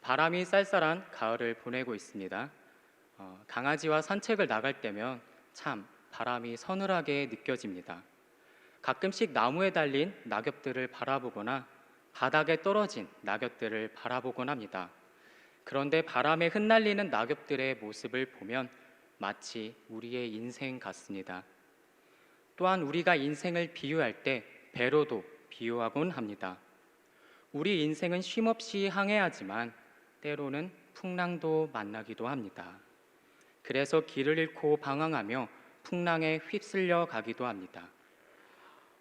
바람이 쌀쌀한 가을을 보내고 있습니다. 강아지와 산책을 나갈 때면 참 바람이 서늘하게 느껴집니다. 가끔씩 나무에 달린 낙엽들을 바라보거나 바닥에 떨어진 낙엽들을 바라보곤 합니다. 그런데 바람에 흩날리는 낙엽들의 모습을 보면 마치 우리의 인생 같습니다. 또한 우리가 인생을 비유할 때 배로도 비유하곤 합니다. 우리 인생은 쉼없이 항해하지만 때로는 풍랑도 만나기도 합니다. 그래서 길을 잃고 방황하며 풍랑에 휩쓸려 가기도 합니다.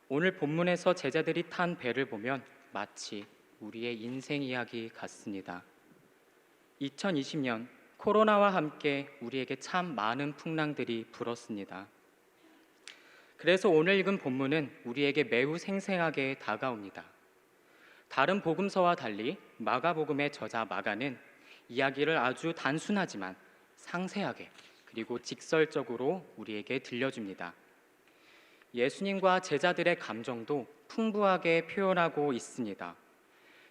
오늘 본문에서 제자들이 탄 배를 보면 마치 우리의 인생 이야기 같습니다. 2020년 코로나와 함께 우리에게 참 많은 풍랑들이 불었습니다. 그래서 오늘 읽은 본문은 우리에게 매우 생생하게 다가옵니다. 다른 복음서와 달리 마가복음의 저자 마가는 이야기를 아주 단순하지만 상세하게 그리고 직설적으로 우리에게 들려줍니다. 예수님과 제자들의 감정도 풍부하게 표현하고 있습니다.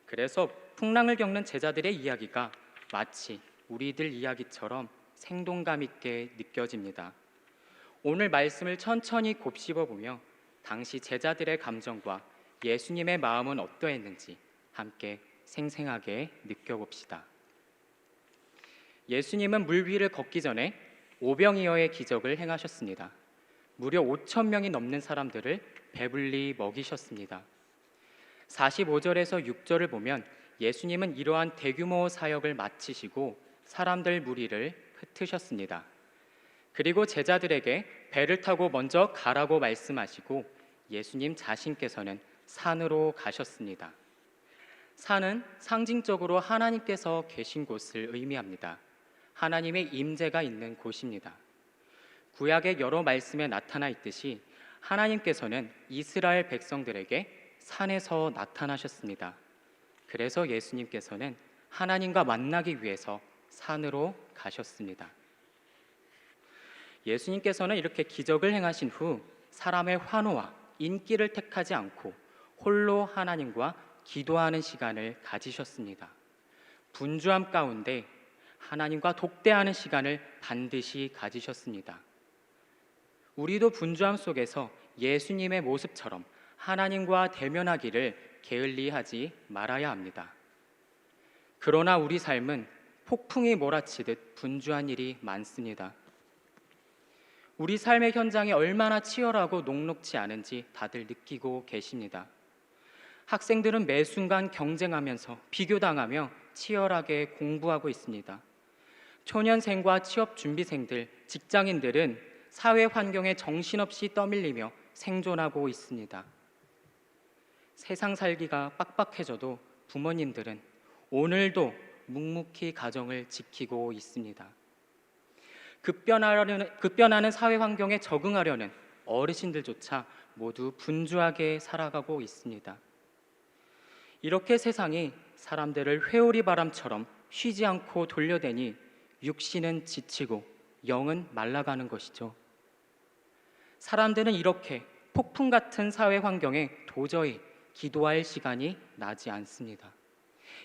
그래서 풍랑을 겪는 제자들의 이야기가 마치 우리들 이야기처럼 생동감 있게 느껴집니다. 오늘 말씀을 천천히 곱씹어보며 당시 제자들의 감정과 예수님의 마음은 어떠했는지 함께 생생하게 느껴봅시다. 예수님은 물 위를 걷기 전에 오병이어의 기적을 행하셨습니다. 무려 5천 명이 넘는 사람들을 배불리 먹이셨습니다. 45절에서 6절을 보면 예수님은 이러한 대규모 사역을 마치시고 사람들 무리를 흩으셨습니다. 그리고 제자들에게 배를 타고 먼저 가라고 말씀하시고 예수님 자신께서는 산으로 가셨습니다. 산은 상징적으로 하나님께서 계신 곳을 의미합니다. 하나님의 임재가 있는 곳입니다. 구약의 여러 말씀에 나타나 있듯이 하나님께서는 이스라엘 백성들에게 산에서 나타나셨습니다. 그래서 예수님께서는 하나님과 만나기 위해서 산으로 가셨습니다. 예수님께서는 이렇게 기적을 행하신 후 사람의 환호와 인기를 택하지 않고 홀로 하나님과 기도하는 시간을 가지셨습니다. 분주함 가운데 하나님과 독대하는 시간을 반드시 가지셨습니다. 우리도 분주함 속에서 예수님의 모습처럼 하나님과 대면하기를 게을리하지 말아야 합니다. 그러나 우리 삶은 폭풍이 몰아치듯 분주한 일이 많습니다. 우리 삶의 현장이 얼마나 치열하고 녹록지 않은지 다들 느끼고 계십니다. 학생들은 매 순간 경쟁하면서 비교당하며 치열하게 공부하고 있습니다. 초년생과 취업준비생들, 직장인들은 사회 환경에 정신없이 떠밀리며 생존하고 있습니다. 세상 살기가 빡빡해져도 부모님들은 오늘도 묵묵히 가정을 지키고 있습니다. 급변하는 사회 환경에 적응하려는 어르신들조차 모두 분주하게 살아가고 있습니다. 이렇게 세상이 사람들을 회오리 바람처럼 쉬지 않고 돌려대니 육신은 지치고 영은 말라가는 것이죠. 사람들은 이렇게 폭풍 같은 사회 환경에 도저히 기도할 시간이 나지 않습니다.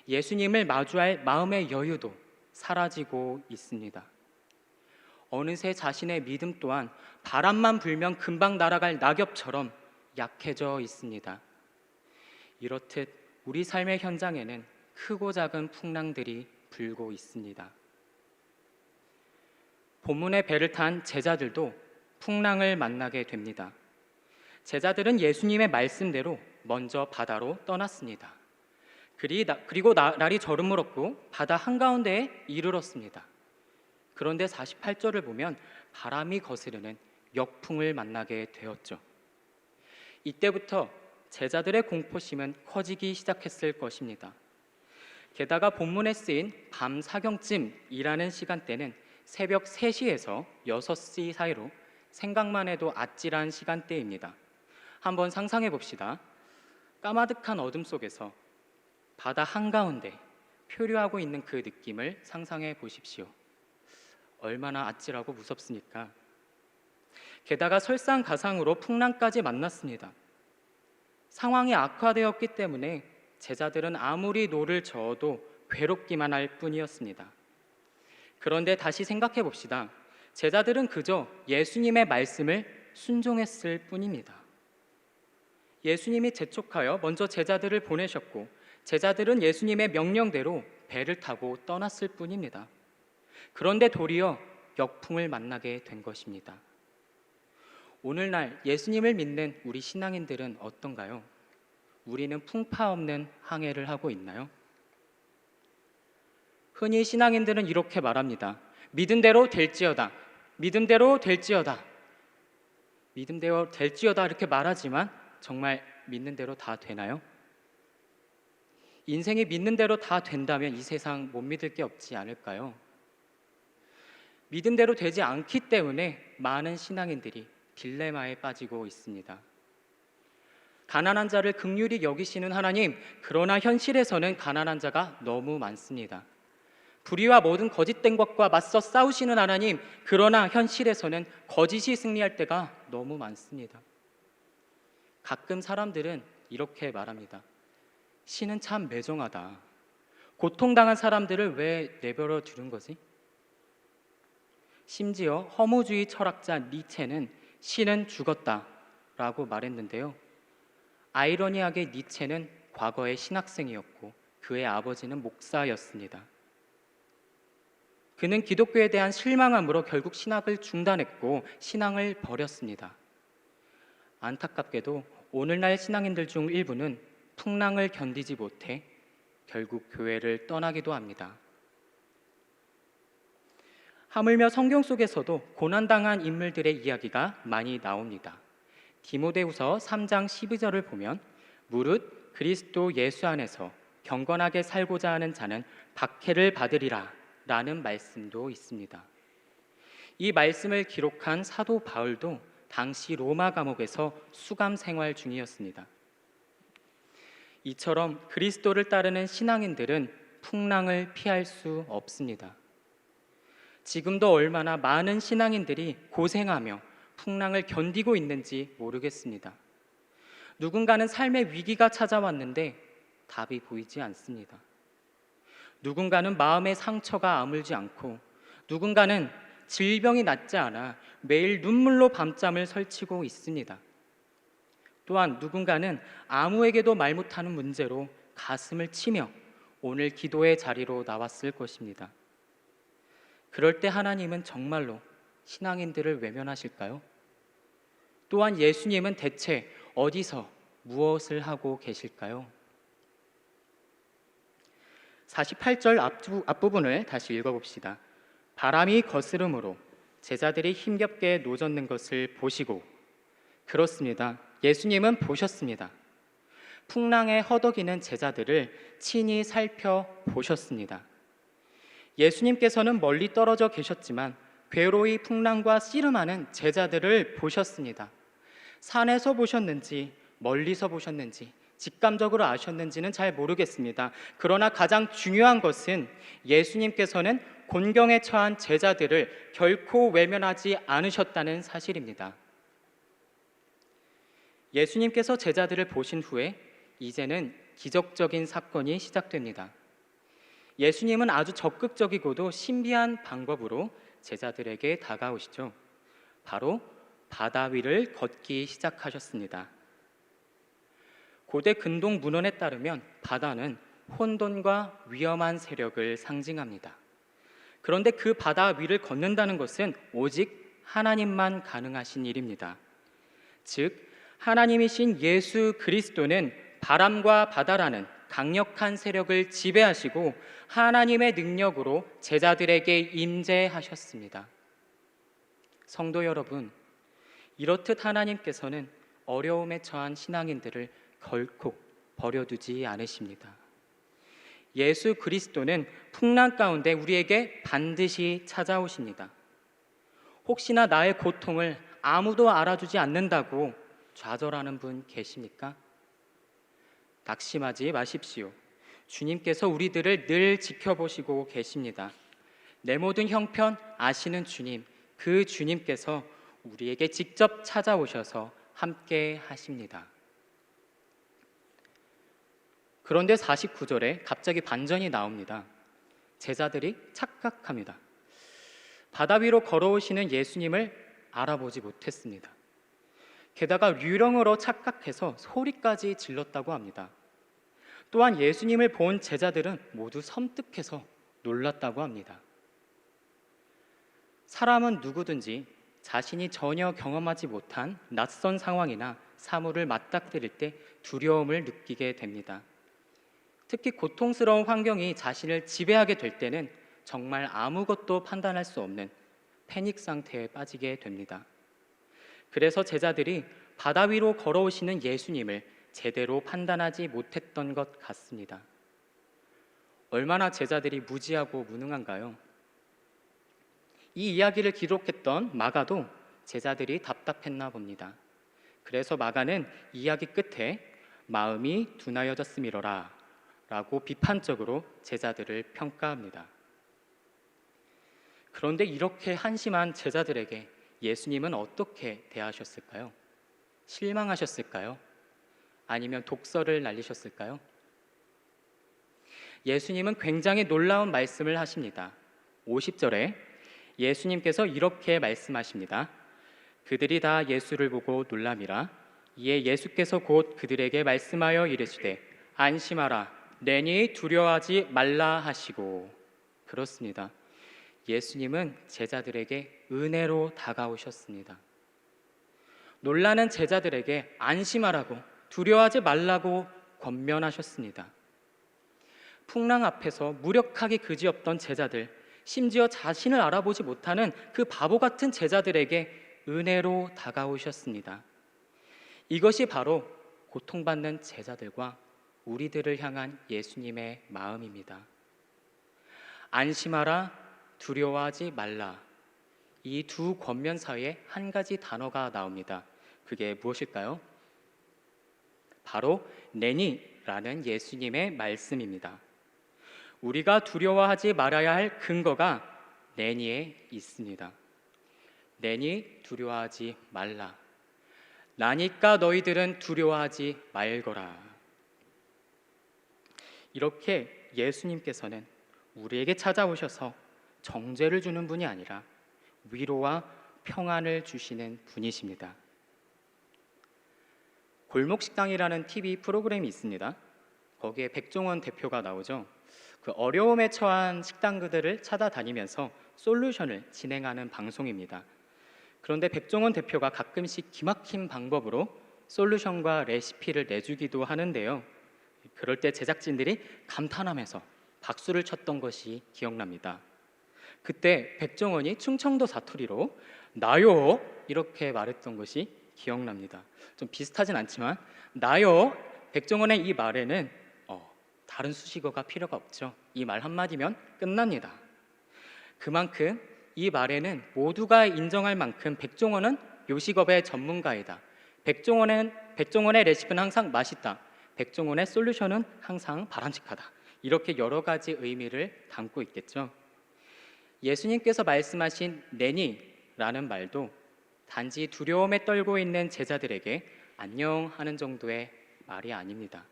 예수님을 마주할 마음의 여유도 사라지고 있습니다. 어느새 자신의 믿음 또한 바람만 불면 금방 날아갈 낙엽처럼 약해져 있습니다. 이렇듯 우리 삶의 현장에는 크고 작은 풍랑들이 불고 있습니다. 본문의 배를 탄 제자들도 풍랑을 만나게 됩니다. 제자들은 예수님의 말씀대로 먼저 바다로 떠났습니다. 그리고 날이 저물었고 바다 한가운데에 이르렀습니다. 그런데 48절을 보면 바람이 거스르는 역풍을 만나게 되었죠. 이때부터 제자들의 공포심은 커지기 시작했을 것입니다. 게다가 본문에 쓰인 밤 사경쯤이라는 시간대는 새벽 3시에서 6시 사이로 생각만 해도 아찔한 시간대입니다. 한번 상상해 봅시다. 까마득한 어둠 속에서 바다 한가운데 표류하고 있는 그 느낌을 상상해 보십시오. 얼마나 아찔하고 무섭습니까? 게다가 설상가상으로 풍랑까지 만났습니다. 상황이 악화되었기 때문에 제자들은 아무리 노를 저어도 괴롭기만 할 뿐이었습니다. 그런데 다시 생각해 봅시다. 제자들은 그저 예수님의 말씀을 순종했을 뿐입니다. 예수님이 재촉하여 먼저 제자들을 보내셨고 제자들은 예수님의 명령대로 배를 타고 떠났을 뿐입니다. 그런데 도리어 역풍을 만나게 된 것입니다. 오늘날 예수님을 믿는 우리 신앙인들은 어떤가요? 우리는 풍파 없는 항해를 하고 있나요? 흔히 신앙인들은 이렇게 말합니다. 믿음대로 될지어다. 믿음대로 될지어다. 믿음대로 될지어다 이렇게 말하지만 정말 믿는 대로 다 되나요? 인생이 믿는 대로 다 된다면 이 세상 못 믿을 게 없지 않을까요? 믿음대로 되지 않기 때문에 많은 신앙인들이 딜레마에 빠지고 있습니다. 가난한 자를 긍휼히 여기시는 하나님, 그러나 현실에서는 가난한 자가 너무 많습니다. 불의와 모든 거짓된 것과 맞서 싸우시는 하나님, 그러나 현실에서는 거짓이 승리할 때가 너무 많습니다. 가끔 사람들은 이렇게 말합니다. 신은 참 매정하다. 고통당한 사람들을 왜 내버려 두는 거지? 심지어 허무주의 철학자 니체는 신은 죽었다라고 말했는데요. 아이러니하게 니체는 과거의 신학생이었고 그의 아버지는 목사였습니다. 그는 기독교에 대한 실망함으로 결국 신학을 중단했고 신앙을 버렸습니다. 안타깝게도 오늘날 신앙인들 중 일부는 풍랑을 견디지 못해 결국 교회를 떠나기도 합니다. 하물며 성경 속에서도 고난당한 인물들의 이야기가 많이 나옵니다. 디모데후서 3장 12절을 보면 무릇 그리스도 예수 안에서 경건하게 살고자 하는 자는 박해를 받으리라 라는 말씀도 있습니다. 이 말씀을 기록한 사도 바울도 당시 로마 감옥에서 수감 생활 중이었습니다. 이처럼 그리스도를 따르는 신앙인들은 풍랑을 피할 수 없습니다. 지금도 얼마나 많은 신앙인들이 고생하며 풍랑을 견디고 있는지 모르겠습니다. 누군가는 삶의 위기가 찾아왔는데 답이 보이지 않습니다. 누군가는 마음의 상처가 아물지 않고 누군가는 질병이 낫지 않아 매일 눈물로 밤잠을 설치고 있습니다. 또한 누군가는 아무에게도 말 못하는 문제로 가슴을 치며 오늘 기도의 자리로 나왔을 것입니다. 그럴 때 하나님은 정말로 신앙인들을 외면하실까요? 또한 예수님은 대체 어디서 무엇을 하고 계실까요? 48절 앞부분을 다시 읽어봅시다. 바람이 거스름으로 제자들이 힘겹게 노젓는 것을 보시고, 그렇습니다. 예수님은 보셨습니다. 풍랑에 허덕이는 제자들을 친히 살펴보셨습니다. 예수님께서는 멀리 떨어져 계셨지만 괴로이 풍랑과 씨름하는 제자들을 보셨습니다. 산에서 보셨는지 멀리서 보셨는지 직감적으로 아셨는지는 잘 모르겠습니다. 그러나 가장 중요한 것은 예수님께서는 곤경에 처한 제자들을 결코 외면하지 않으셨다는 사실입니다. 예수님께서 제자들을 보신 후에 이제는 기적적인 사건이 시작됩니다. 예수님은 아주 적극적이고도 신비한 방법으로 제자들에게 다가오시죠. 바로 바다 위를 걷기 시작하셨습니다. 고대 근동 문헌에 따르면 바다는 혼돈과 위험한 세력을 상징합니다. 그런데 그 바다 위를 걷는다는 것은 오직 하나님만 가능하신 일입니다. 즉 하나님이신 예수 그리스도는 바람과 바다라는 강력한 세력을 지배하시고 하나님의 능력으로 제자들에게 임재하셨습니다. 성도 여러분, 이렇듯 하나님께서는 어려움에 처한 신앙인들을 결코 버려두지 않으십니다. 예수 그리스도는 풍랑 가운데 우리에게 반드시 찾아오십니다. 혹시나 나의 고통을 아무도 알아주지 않는다고 좌절하는 분 계십니까? 낙심하지 마십시오. 주님께서 우리들을 늘 지켜보시고 계십니다. 내 모든 형편 아시는 주님, 그 주님께서 우리에게 직접 찾아오셔서 함께 하십니다. 그런데 49절에 갑자기 반전이 나옵니다. 제자들이 착각합니다. 바다 위로 걸어오시는 예수님을 알아보지 못했습니다. 게다가 유령으로 착각해서 소리까지 질렀다고 합니다. 또한 예수님을 본 제자들은 모두 섬뜩해서 놀랐다고 합니다. 사람은 누구든지 자신이 전혀 경험하지 못한 낯선 상황이나 사물을 맞닥뜨릴 때 두려움을 느끼게 됩니다. 특히 고통스러운 환경이 자신을 지배하게 될 때는 정말 아무것도 판단할 수 없는 패닉 상태에 빠지게 됩니다. 그래서 제자들이 바다 위로 걸어오시는 예수님을 제대로 판단하지 못했던 것 같습니다. 얼마나 제자들이 무지하고 무능한가요? 이 이야기를 기록했던 마가도 제자들이 답답했나 봅니다. 그래서 마가는 이야기 끝에 마음이 둔하여졌음이로라 라고 비판적으로 제자들을 평가합니다. 그런데 이렇게 한심한 제자들에게 예수님은 어떻게 대하셨을까요? 실망하셨을까요? 아니면 독설을 날리셨을까요? 예수님은 굉장히 놀라운 말씀을 하십니다. 50절에 예수님께서 이렇게 말씀하십니다. 그들이 다 예수를 보고 놀라미라. 이에 예수께서 곧 그들에게 말씀하여 이르시되 안심하라 내니 두려워하지 말라 하시고. 그렇습니다. 예수님은 제자들에게 은혜로 다가오셨습니다. 놀라는 제자들에게 안심하라고 두려워하지 말라고 권면하셨습니다. 풍랑 앞에서 무력하기 그지없던 제자들, 심지어 자신을 알아보지 못하는 그 바보 같은 제자들에게 은혜로 다가오셨습니다. 이것이 바로 고통받는 제자들과 우리들을 향한 예수님의 마음입니다. 안심하라, 두려워하지 말라. 이 두 권면 사이에 한 가지 단어가 나옵니다. 그게 무엇일까요? 바로 내니라는 예수님의 말씀입니다. 우리가 두려워하지 말아야 할 근거가 내니에 있습니다. 내니 두려워하지 말라. 나니까 너희들은 두려워하지 말거라. 이렇게 예수님께서는 우리에게 찾아오셔서 정죄를 주는 분이 아니라 위로와 평안을 주시는 분이십니다. 골목식당이라는 TV 프로그램이 있습니다. 거기에 백종원 대표가 나오죠. 그 어려움에 처한 식당들을 찾아다니면서 솔루션을 진행하는 방송입니다. 그런데 백종원 대표가 가끔씩 기막힌 방법으로 솔루션과 레시피를 내주기도 하는데요. 그럴 때 제작진들이 감탄하면서 박수를 쳤던 것이 기억납니다. 그때 백종원이 충청도 사투리로 나요 이렇게 말했던 것이 기억납니다. 좀 비슷하진 않지만 나요, 백종원의 이 말에는 다른 수식어가 필요가 없죠. 이 말 한마디면 끝납니다. 그만큼 이 말에는 모두가 인정할 만큼 백종원은 요식업의 전문가이다. 백종원의 레시피는 항상 맛있다. 백종원의 솔루션은 항상 바람직하다. 이렇게 여러 가지 의미를 담고 있겠죠. 예수님께서 말씀하신 내니라는 말도 단지 두려움에 떨고 있는 제자들에게 안녕하는 정도의 말이 아닙니다.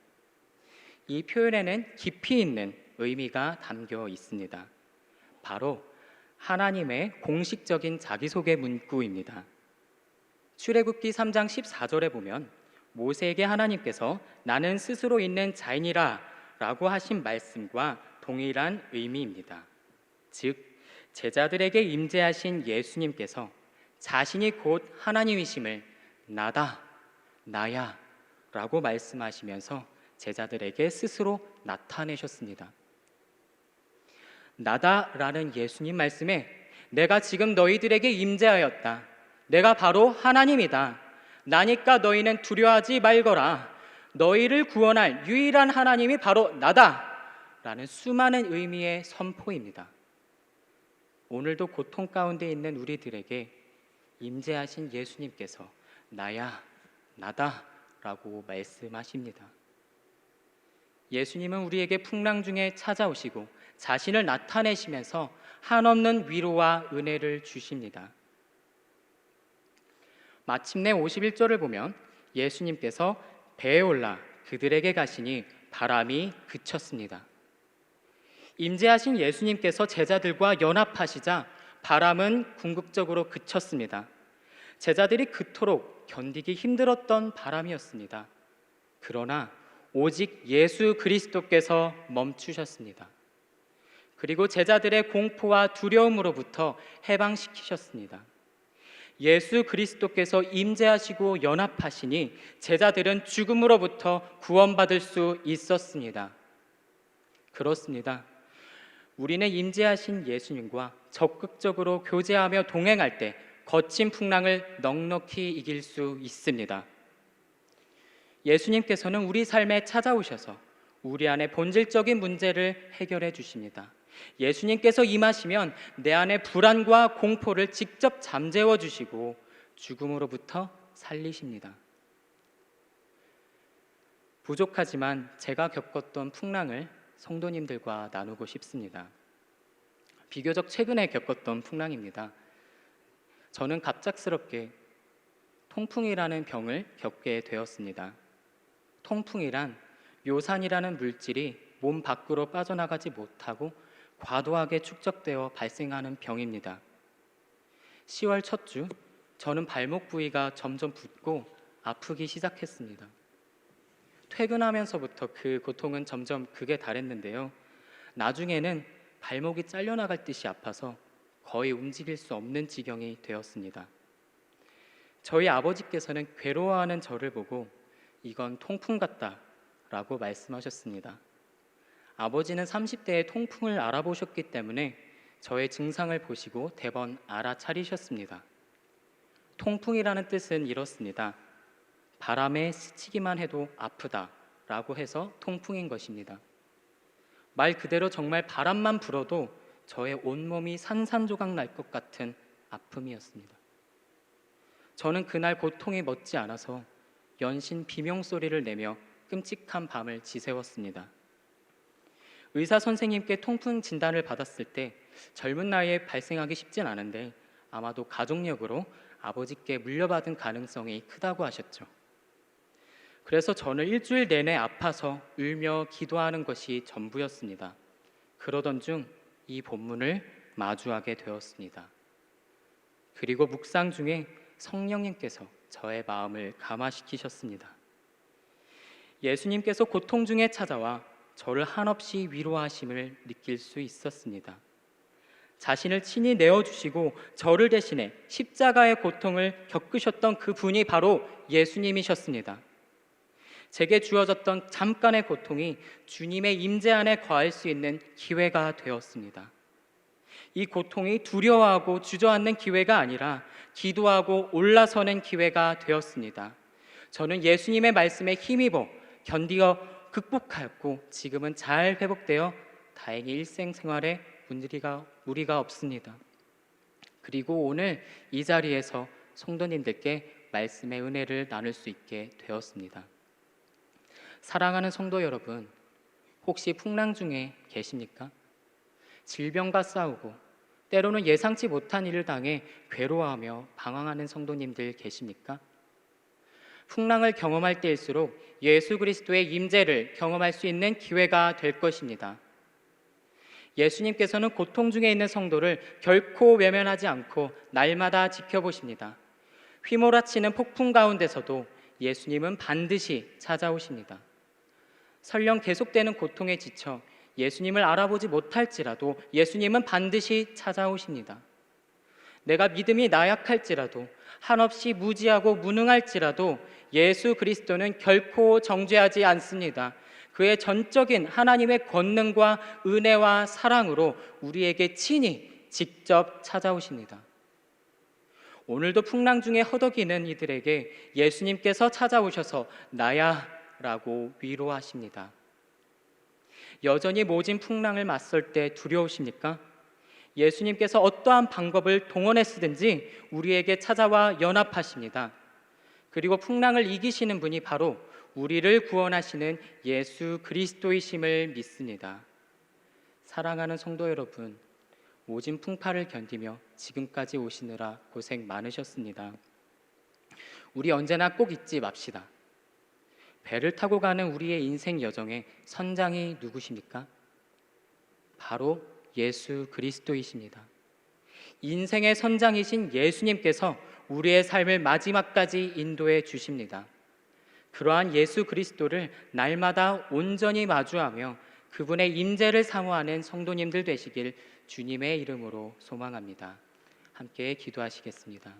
이 표현에는 깊이 있는 의미가 담겨 있습니다. 바로 하나님의 공식적인 자기소개 문구입니다. 출애굽기 3장 14절에 보면 모세에게 하나님께서 나는 스스로 있는 자이니라 라고 하신 말씀과 동일한 의미입니다. 즉 제자들에게 임재하신 예수님께서 자신이 곧 하나님이심을 나다, 나야 라고 말씀하시면서 제자들에게 스스로 나타내셨습니다. 나다라는 예수님 말씀에 내가 지금 너희들에게 임재하였다. 내가 바로 하나님이다. 나니까 너희는 두려워하지 말거라. 너희를 구원할 유일한 하나님이 바로 나다. 라는 수많은 의미의 선포입니다. 오늘도 고통 가운데 있는 우리들에게 임재하신 예수님께서 나야, 나다 라고 말씀하십니다. 예수님은 우리에게 풍랑 중에 찾아오시고 자신을 나타내시면서 한없는 위로와 은혜를 주십니다. 마침내 51절을 보면 예수님께서 배에 올라 그들에게 가시니 바람이 그쳤습니다. 임재하신 예수님께서 제자들과 연합하시자 바람은 궁극적으로 그쳤습니다. 제자들이 그토록 견디기 힘들었던 바람이었습니다. 그러나 오직 예수 그리스도께서 멈추셨습니다. 그리고 제자들의 공포와 두려움으로부터 해방시키셨습니다. 예수 그리스도께서 임재하시고 연합하시니 제자들은 죽음으로부터 구원받을 수 있었습니다. 그렇습니다. 우리는 임재하신 예수님과 적극적으로 교제하며 동행할 때 거친 풍랑을 넉넉히 이길 수 있습니다. 예수님께서는 우리 삶에 찾아오셔서 우리 안에 본질적인 문제를 해결해 주십니다. 예수님께서 임하시면 내 안의 불안과 공포를 직접 잠재워 주시고 죽음으로부터 살리십니다. 부족하지만 제가 겪었던 풍랑을 성도님들과 나누고 싶습니다. 비교적 최근에 겪었던 풍랑입니다. 저는 갑작스럽게 통풍이라는 병을 겪게 되었습니다. 통풍이란 묘산이라는 물질이 몸 밖으로 빠져나가지 못하고 과도하게 축적되어 발생하는 병입니다. 10월 첫 주, 저는 발목 부위가 점점 붓고 아프기 시작했습니다. 퇴근하면서부터 그 고통은 점점 극에 달했는데요. 나중에는 발목이 잘려나갈 듯이 아파서 거의 움직일 수 없는 지경이 되었습니다. 저희 아버지께서는 괴로워하는 저를 보고 이건 통풍 같다라고 말씀하셨습니다. 아버지는 30대에 통풍을 알아보셨기 때문에 저의 증상을 보시고 대번 알아차리셨습니다. 통풍이라는 뜻은 이렇습니다. 바람에 스치기만 해도 아프다라고 해서 통풍인 것입니다. 말 그대로 정말 바람만 불어도 저의 온몸이 산산조각 날 것 같은 아픔이었습니다. 저는 그날 고통이 멎지 않아서 연신 비명소리를 내며 끔찍한 밤을 지새웠습니다. 의사 선생님께 통풍 진단을 받았을 때 젊은 나이에 발생하기 쉽진 않은데 아마도 가족력으로 아버지께 물려받은 가능성이 크다고 하셨죠. 그래서 저는 일주일 내내 아파서 울며 기도하는 것이 전부였습니다. 그러던 중 이 본문을 마주하게 되었습니다. 그리고 묵상 중에 성령님께서 저의 마음을 감화시키셨습니다. 예수님께서 고통 중에 찾아와 저를 한없이 위로하심을 느낄 수 있었습니다. 자신을 친히 내어주시고 저를 대신해 십자가의 고통을 겪으셨던 그 분이 바로 예수님이셨습니다. 제게 주어졌던 잠깐의 고통이 주님의 임재 안에 거할 수 있는 기회가 되었습니다. 이 고통이 두려워하고 주저앉는 기회가 아니라 기도하고 올라서는 기회가 되었습니다. 저는 예수님의 말씀에 힘입어 견디어 극복하였고 지금은 잘 회복되어 다행히 일생생활에 무리가 없습니다. 그리고 오늘 이 자리에서 성도님들께 말씀의 은혜를 나눌 수 있게 되었습니다. 사랑하는 성도 여러분, 혹시 풍랑 중에 계십니까? 질병과 싸우고 때로는 예상치 못한 일을 당해 괴로워하며 방황하는 성도님들 계십니까? 풍랑을 경험할 때일수록 예수 그리스도의 임재를 경험할 수 있는 기회가 될 것입니다. 예수님께서는 고통 중에 있는 성도를 결코 외면하지 않고 날마다 지켜보십니다. 휘몰아치는 폭풍 가운데서도 예수님은 반드시 찾아오십니다. 설령 계속되는 고통에 지쳐 예수님을 알아보지 못할지라도 예수님은 반드시 찾아오십니다. 내가 믿음이 나약할지라도 한없이 무지하고 무능할지라도 예수 그리스도는 결코 정죄하지 않습니다. 그의 전적인 하나님의 권능과 은혜와 사랑으로 우리에게 친히 직접 찾아오십니다. 오늘도 풍랑 중에 허덕이는 이들에게 예수님께서 찾아오셔서 나야 라고 위로하십니다. 여전히 모진 풍랑을 맞설 때 두려우십니까? 예수님께서 어떠한 방법을 동원해 쓰든지 우리에게 찾아와 연합하십니다. 그리고 풍랑을 이기시는 분이 바로 우리를 구원하시는 예수 그리스도이심을 믿습니다. 사랑하는 성도 여러분, 모진 풍파를 견디며 지금까지 오시느라 고생 많으셨습니다. 우리 언제나 꼭 잊지 맙시다. 배를 타고 가는 우리의 인생 여정의 선장이 누구십니까? 바로 예수 그리스도이십니다. 인생의 선장이신 예수님께서 우리의 삶을 마지막까지 인도해 주십니다. 그러한 예수 그리스도를 날마다 온전히 마주하며 그분의 임재를 사모하는 성도님들 되시길 주님의 이름으로 소망합니다. 함께 기도하시겠습니다.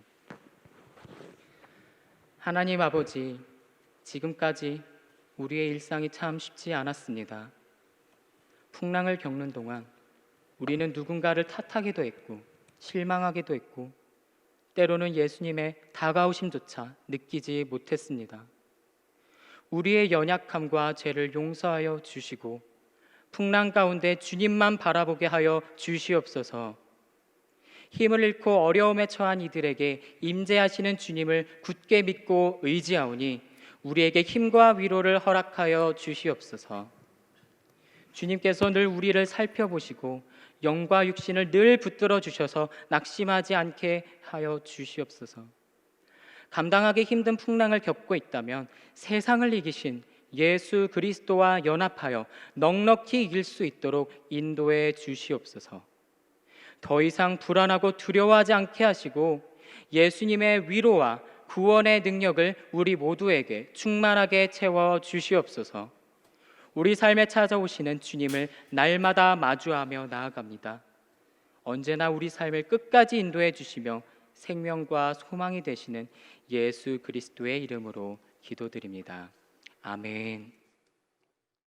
하나님 아버지, 지금까지 우리의 일상이 참 쉽지 않았습니다. 풍랑을 겪는 동안 우리는 누군가를 탓하기도 했고 실망하기도 했고 때로는 예수님의 다가오심조차 느끼지 못했습니다. 우리의 연약함과 죄를 용서하여 주시고 풍랑 가운데 주님만 바라보게 하여 주시옵소서. 힘을 잃고 어려움에 처한 이들에게 임재하시는 주님을 굳게 믿고 의지하오니 우리에게 힘과 위로를 허락하여 주시옵소서. 주님께서 늘 우리를 살펴보시고 영과 육신을 늘 붙들어 주셔서 낙심하지 않게 하여 주시옵소서. 감당하기 힘든 풍랑을 겪고 있다면 세상을 이기신 예수 그리스도와 연합하여 넉넉히 이길 수 있도록 인도해 주시옵소서. 더 이상 불안하고 두려워하지 않게 하시고 예수님의 위로와 구원의 능력을 우리 모두에게 충만하게 채워 주시옵소서. 우리 삶에 찾아오시는 주님을 날마다 마주하며 나아갑니다. 언제나 우리 삶을 끝까지 인도해 주시며 생명과 소망이 되시는 예수 그리스도의 이름으로 기도드립니다. 아멘.